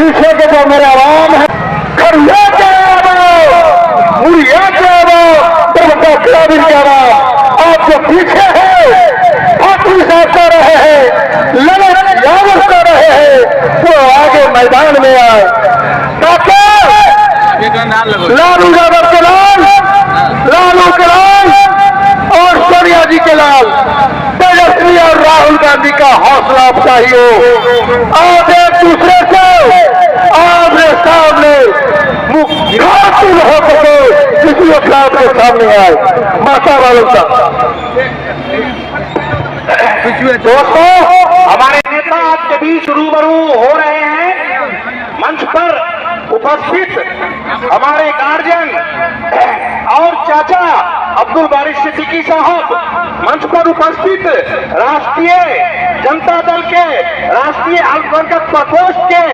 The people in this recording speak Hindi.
पीछे के जो मेरे आवाम है, खड़िया के आवाम, मुड़िया के आवाम, काबिल के आवाम, आप जो पीछे है फाटू साहब कर रहे हैं, ललत यावत कर रहे हैं, वो आगे मैदान में आए। ताकि लालू यादव के लाल, लालू के लाल और सोनिया जी के लाल, तेजस्वी और राहुल गांधी का हौसला अफजाई हो। आज एक दूसरे से आमने सामने मुखातिब हो सके, किसी अपराध के सामने आए। माता वालों का दोस्तों, हमारे नेता आपके बीच रूबरू हो रहे हैं। मंच पर उपस्थित हमारे गार्जियन और चाचा अब्दुल बारिश सिद्दीकी साहब, मंच पर उपस्थित राष्ट्रीय जनता दल के राष्ट्रीय अल्पसंख्यक प्रकोष्ठ के